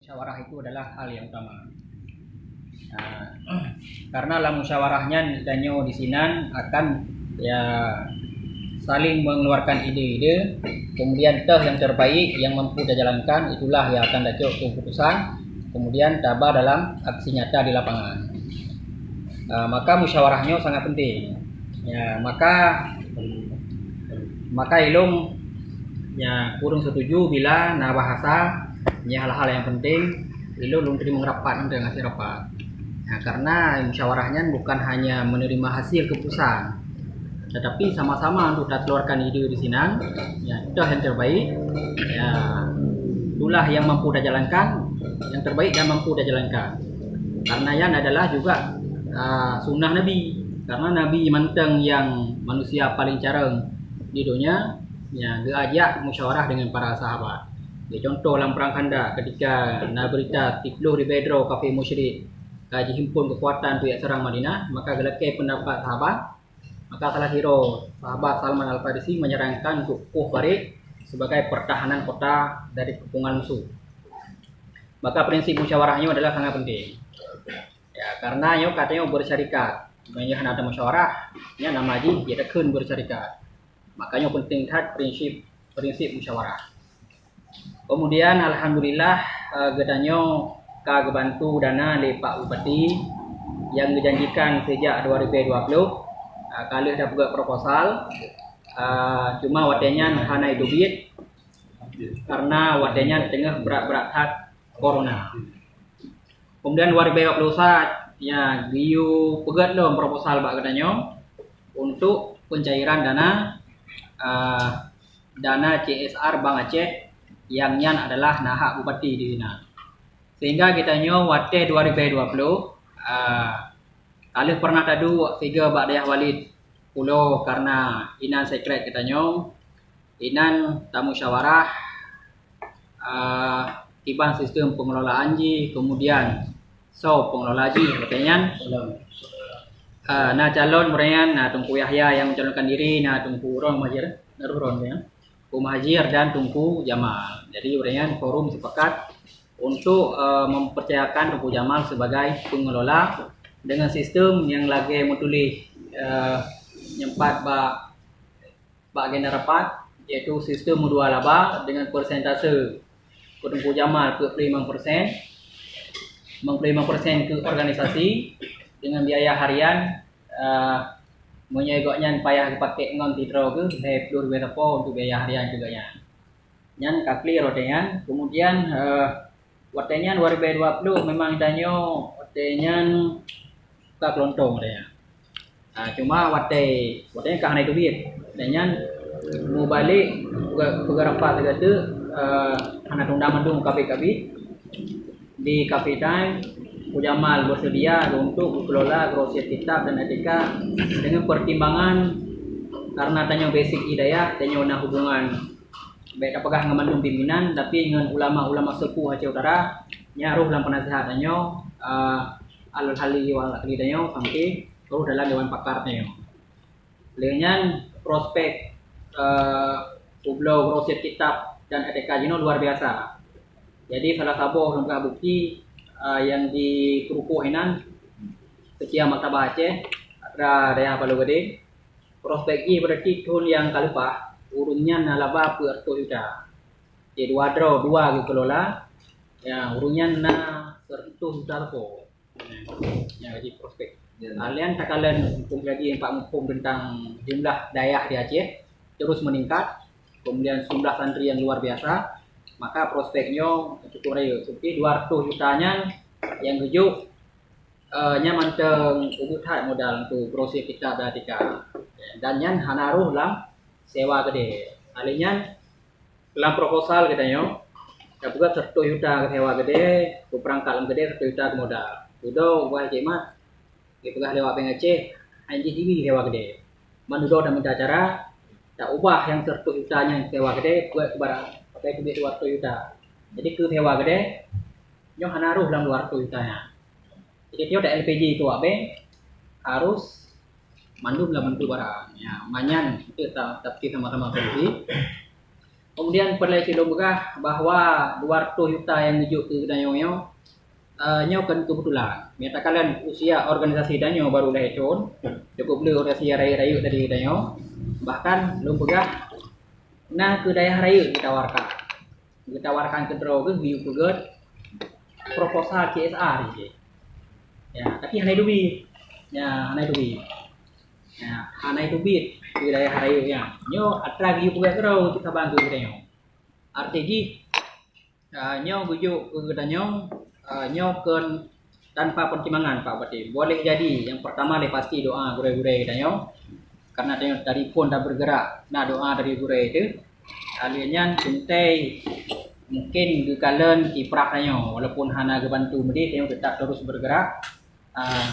musyawarah itu adalah hal yang utama. Nah, karena lah musyawarahnya danyo di sinan akan ya saling mengeluarkan ide-ide, kemudian yang terbaik yang mampu dijalankan itulah yang akan dapat keputusan, kemudian tabah dalam aksi nyata di lapangan. Maka musyawarahnya sangat penting. Ya, maka ilum ya kurang setuju bila nah bahasa ya hal-hal yang penting ilum terima rapat untuk ngasih rapat. Nah, karena musyawarahnya bukan hanya menerima hasil keputusan, tetapi sama-sama untuk keluarkan ide di sini. Ya, itu yang terbaik. Ya, itulah yang mampu dijalankan, yang terbaik dan mampu dijalankan. Karena yang adalah juga sunnah Nabi. Karena Nabi manteng yang manusia paling careng di dunia, ya diajak musyawarah dengan para sahabat. Ya, contoh dalam perang Khandaq ketika berita tikluh di Bedro kafir musyrik kaji himpun kekuatan untuk serang Madinah, maka gelakai pendapat sahabat, maka salah hero sahabat Salman Al-Farisi menyarankan untuk Barik sebagai pertahanan kota dari kepungan musuh. Maka prinsip musyawarahnya adalah sangat penting. Ya, karena yo katanya bersyarikat, banyak ada musyawarah, ya nama haji dia tekun bersyarikat. Makanya penting prinsip musyawarah. Kemudian alhamdulillah gedanyo kebantu dana dari Pak Bupati yang dijanjikan sejak 2020 kali ada buat proposal cuma wadenya hana duit karena wadenya tengah berat-berat hat corona. Kemudian 2021 ya giu pegat dong proposal Pak gedanyo untuk pencairan dana CSR Bang Aceh yang nyan adalah nahak bupati di sini. Sehingga kita nyo wate 2020 kali pernah tadu tiga Bak Dayah Walid pulau karena inan sekret kita nyo inan tamu syawarah tiban sistem pengelolaan ji kemudian pengelola ji katanya calon berian Tungku Yahya yang mencalonkan diri Tungku Ron Mahir Naruron ya Mahir dan Tungku Jamal. Jadi berian forum sepakat untuk mempercayakan Tungku Jamal sebagai pengelola dengan sistem yang lagi menulis nyempat bak agenda rapat yaitu sistem dua laba dengan persentase Tungku Jamal ke 5%, 5% ke organisasi dengan biaya harian menyegoknya payah dipakai ngon tidro ke dua berapa untuk biaya harian juga ya. Nyan kakli rodengan kemudian watenya 2020 memang danyo watenya tak lontong ya. Cuma watenya kahana itu duit. Watenya mau balik beberapa tegatu hana tunda mandung KPKB di Cafe Time Jamal bersedia untuk mengelola grosir kitab dan etika dengan pertimbangan karena tanya basic hidayah tanya hubungan baik apakah ngamandung pimpinan tapi dengan ulama-ulama sepuh Aceh Utara nyaruh dalam penasehatannya al-hali wal akhidannya sampai terus dalam dewan pakar nyo. Dengan prospek ublo grosir kitab dan etika jino luar biasa. Jadi salah satu lembaga bukti yang di Kerukuhinan Kecia Maktabah Aceh ada daerah Palu Gede prospeknya berarti tahun yang kalupah urunnya nalaba puerto yuda. Jadi dua kelola ya urunnya na sertu dalpo. Ya jadi prospek. Kalian takalan hukum lagi Pak hukum tentang jumlah daerah di Aceh terus meningkat. Kemudian jumlah santri yang luar biasa. Maka prospeknya cukup raya. Seperti 200 jutanya yang tujuh manteng ubutan modal untuk grosir kitab dan etika. Dan yang hanaruh lah sewa gede. Alinya dalam proposal kita nyo, kita buat 1 juta ke sewa gede, perangkat lam gede 1 juta ke modal. Udah buat cema, kita gak lewat Aceh, anjing TV sewa gede. Manudo dan minta cara, tak ubah yang 1 jutanya sewa gede buat barang pakai duit 200 juta. Jadi ke sewa gede, nyo hanaruh dalam 200 jutanya. Jadi dia ada LPG itu harus mandum dalam bentuk barang ya manyan kita tapi sama-sama solusi Kemudian perlu kita begah bahwa 200 juta yang hidup ke danyo nyo kan kebetulan. Meta kalian usia organisasi danyo baru dah econ. Cukup beli organisasi rayu-rayu dari danyo. Bahkan belum begah nah ke daerah rayu ditawarkan ke draw ke view ke proposal CSR je. Ya, tapi hanai duit. Ya, hanai duit. Ya, hanai duit di daerah rayu ya. Nyo atra view ke draw kita bantu danyo. Artinya nyo gujuk ke danyo nyo kan tanpa pertimbangan Pak Bupati. Boleh jadi yang pertama pasti doa gure-gure danyo. Karena tengok dari pun dah bergerak, nah doa dari gure itu, aliannya cintai mungkin kekalian kiprah tanya, walaupun hana kebantu medi, tengok tetap terus bergerak,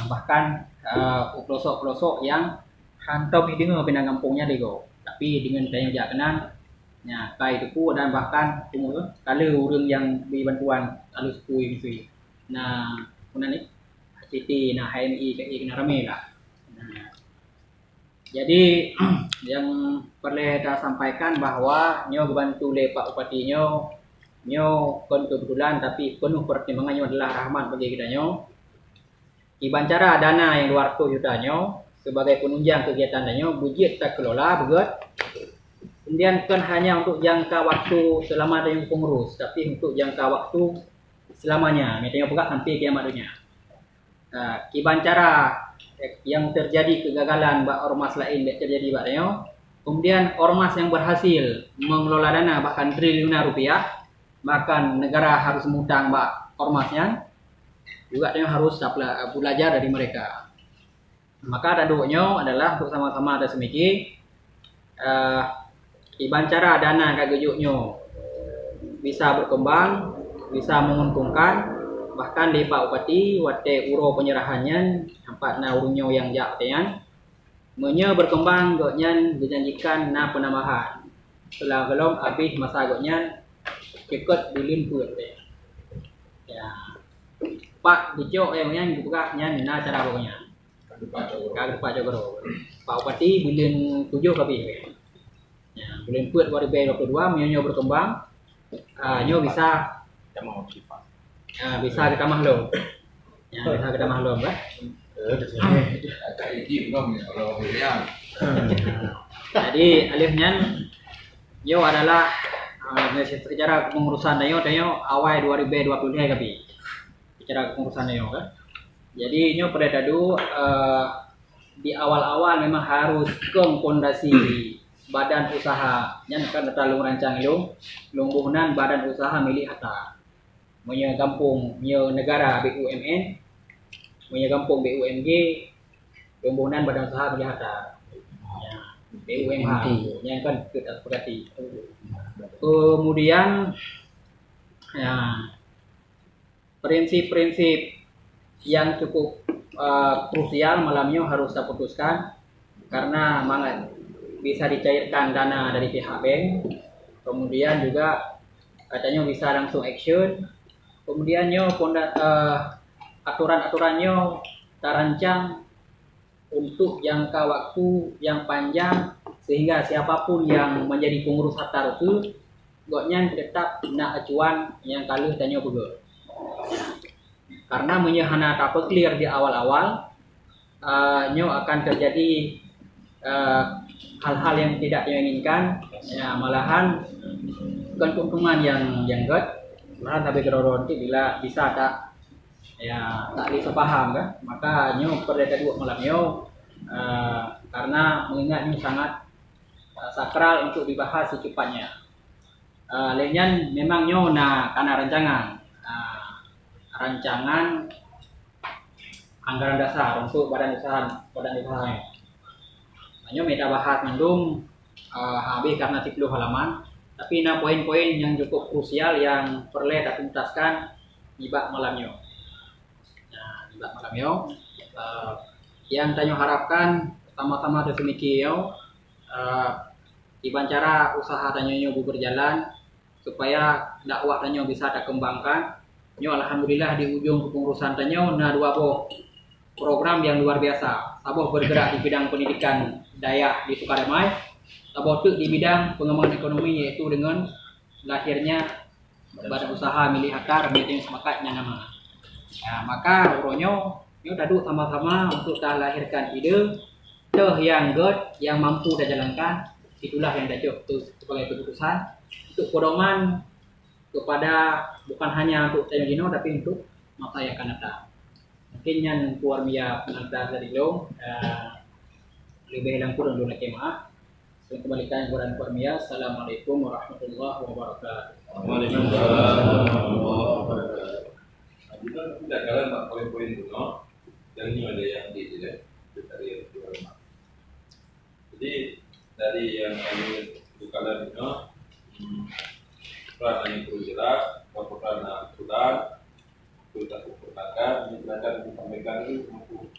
bahkan pelosok-pelosok yang hantam dengar pinang kampungnya dego, tapi dengan tengok jak kenal, ya kai itu dan bahkan tunggu kalau orang yang beri bantuan lalu sepui gitu, nah mana ni, HCT, nah HMI, kena ramai lah. Jadi yang perlu kita sampaikan bahwa nyo bantu le Pak Bupati nyo kon kebetulan tapi penuh pertimbangannya adalah rahmat bagi kita nyo. Ibancara dana yang 200 juta nyo sebagai penunjang kegiatan nyo budget tak kelola begitu. Kemudian kan hanya untuk jangka waktu selama ada yang pengurus, tapi untuk jangka waktu selamanya. Mitanya buka sampai kiamat dunia. Ibancara yang terjadi kegagalan ormas lain yang terjadi baknya, kemudian ormas yang berhasil mengelola dana bahkan triliunan rupiah, bahkan negara harus mengutang ormasnya, juga harus belajar dari mereka. Maka daduknya adalah untuk sama-sama ada semiki, ibancara dana kagejuknya bisa berkembang, bisa menguntungkan. Bahkan di Pak Bupati wate uro penyerahannya empat na urunyo yang jaktean menye berkembang goknya dijanjikan na penambahan setelah belum habis masa goknya ikut dilimput ya Pak Bujo yang dibukanya na cara pokoknya kagak Pak Jogoro Pak Bupati bilin 7 kabeh ya bilin put 2022 menyo berkembang nyo bisa bisa kita maklum, ya bisa kita maklum, kan? Jadi alihnya, yo adalah secara pengurusan dayo awal 2023 kapi, secara pengurusan dayo kan. Jadi nyo pada dadu di awal-awal memang harus pondasi badan usaha, yang kan terlalu merancang lungguhnan badan usaha milik Hatta. Punya kampung, punya negara BUMN, punya kampung BUMG, pembangunan badan usaha milik Hatta, BUMH, yang kan kita sepakati. Kemudian, ya, prinsip-prinsip yang cukup krusial malamnya harus kita putuskan karena bisa dicairkan dana dari pihak bank, kemudian juga katanya bisa langsung action. Kemudian aturan-aturannya terancang untuk jangka waktu yang panjang sehingga siapapun yang menjadi pengurus Hatta itu goknya tetap nak acuan yang kalau tanya begitu. Karena menyehana tak clear di awal-awal nyo akan terjadi hal-hal yang tidak diinginkan, ya malahan keuntungan yang janggut. Malah tapi keroron bila bisa tak bisa paham kan, maka nyo perdata dua malam nyo karena mengingatnya sangat sakral untuk dibahas secepatnya. Lainnya memang nyo karena rancangan anggaran dasar untuk badan usaha. Nyo minta bahas mendung habis karena 10 halaman. Tapi poin-poin yang cukup krusial yang perlu kita tuntaskan ibak malamnya. Nah, ibak malamnya yang tanyo harapkan sama-sama tersemikio iban cara usaha tanyo berjalan supaya dakwah tanyo bisa tak kembangkan. Nyo alhamdulillah di ujung kepengurusan tanyo dua program yang luar biasa. Saboh bergerak di bidang pendidikan dayak di Sukadamai. tabotek di bidang pengembangan ekonomi, yaitu dengan lahirnya badan usaha milik Hakar yang semakatnya nama. Ya, maka uronyo ini duduk sama-sama untuk dah lahirkan ide yang good yang mampu dah jalankan, itulah yang dah sebagai keputusan untuk pedoman kepada bukan hanya untuk China Dino tapi untuk masa yang akan datang. Mungkin yang keluar Mia pengantar dari lo lebih hilang kurang dulu lagi maaf. Saya kembalikan kepada keluar Mia. Assalamualaikum warahmatullahi wabarakatuh. Waalaikumsalam warahmatullahi wabarakatuh. Tidak kalian tak poin-poin dulu, dan ini ada yang tidak dari yang jadi dari yang kami bukalan itu, peran yang perlu jelas, peran aturan, kita sempurnakan, ini akan disampaikan untuk